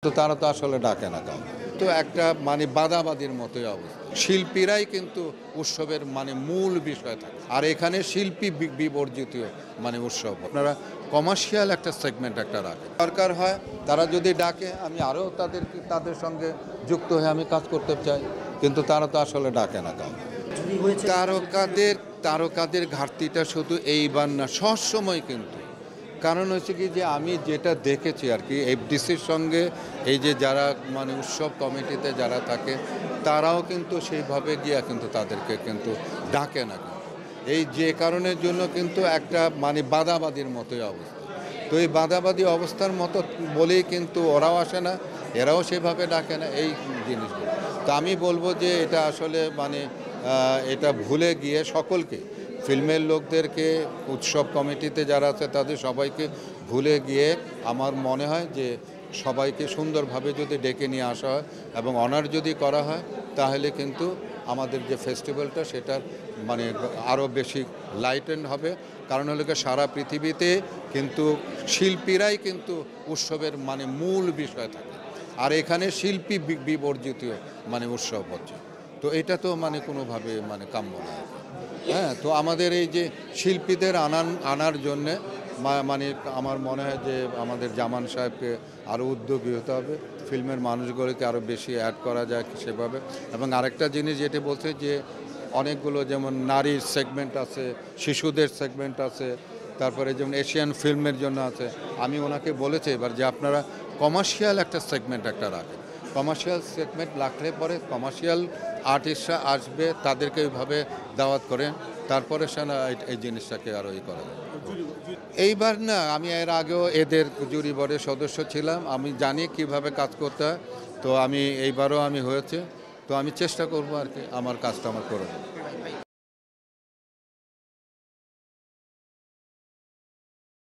তো তারা তো আসলে ডাকে না কাউকে। তো একটা বাদাবাদির মতোই অবস্থা। শিল্পীরাই কিন্তু উৎসবের মূল বিষয় থাকে। আর এখানে শিল্পী বিবর্জিত উৎসব। আপনারা কমার্শিয়াল একটা সেগমেন্ট একটা রাখেন। দরকার হয় তারা যদি ডাকে আমি আরও তাদের সঙ্গে যুক্ত হয়ে আমি কাজ করতে চাই, কিন্তু তারা তো আসলে ডাকে না কাউকে। তারকাদের ঘাটতিটা শুধু এইবার না, সবসময় কিন্তু। কারণ হচ্ছে কি যে আমি যেটা দেখেছি আর কি, এফডিসির সঙ্গে এই যে যারা উৎসব কমিটিতে যারা থাকে তারাও কিন্তু সেইভাবে গিয়া কিন্তু তাদেরকে কিন্তু ডাকে না কিন্তু। এই যে কারণের জন্য কিন্তু একটা বাদাবাদির মতোই অবস্থা। তো এই বাদাবাদি অবস্থার মতো বলেই কিন্তু ওরাও আসে না, এরাও সেভাবে ডাকে না এই জিনিসগুলো। তো আমি বলবো যে এটা আসলে এটা ভুলে গিয়ে সকলকে, ফিল্মের লোকদেরকে, উৎসব কমিটিতে যারা আছে তাদের সবাইকে ভুলে গিয়ে আমার মনে হয় যে সবাইকে সুন্দরভাবে যদি ডেকে নিয়ে আসা হয় এবং অনার যদি করা হয়, তাহলে কিন্তু আমাদের যে ফেস্টিভ্যালটা সেটা আরও বেশি লাইটেন হবে। কারণ হলো সারা পৃথিবীতে কিন্তু শিল্পীরাই কিন্তু উৎসবের মূল বিষয় থাকে। আর এখানে শিল্পী বিবর্জিত উৎসব হচ্ছে। তো এটা তো কোনোভাবে কাম্য না। হ্যাঁ, তো আমাদের এই যে শিল্পীদের আনার জন্যে আমার মনে হয় যে আমাদের জামান সাহেবকে আরও উদ্যোগী হতে হবে, ফিল্মের মানুষগুলোকে আরও বেশি অ্যাড করা যায় সেভাবে। এবং আরেকটা জিনিস যেটি বলছে যে অনেকগুলো যেমন নারীর সেগমেন্ট আছে, শিশুদের সেগমেন্ট আছে, তারপরে যেমন এশিয়ান ফিল্মের জন্য আছে। আমি ওনাকে বলেছি এবার যে আপনারা কমার্শিয়াল একটা সেগমেন্ট একটা রাখেন। কমার্শিয়াল সেগমেন্ট রাখলে পরে কমার্শিয়াল আর্টিস্টরা আসবে, তাদেরকে ওইভাবে দাওয়াত করেন, তারপরে এই জিনিসটাকে আরও করা যায়। এইবার না, আমি এর আগেও এদের জুরি বোর্ডের সদস্য ছিলাম, আমি জানি কিভাবে কাজ করতে হয়। তো এইবারও আমি হয়েছে, তো আমি চেষ্টা করবো আর কি আমার কাজটা আমার করে।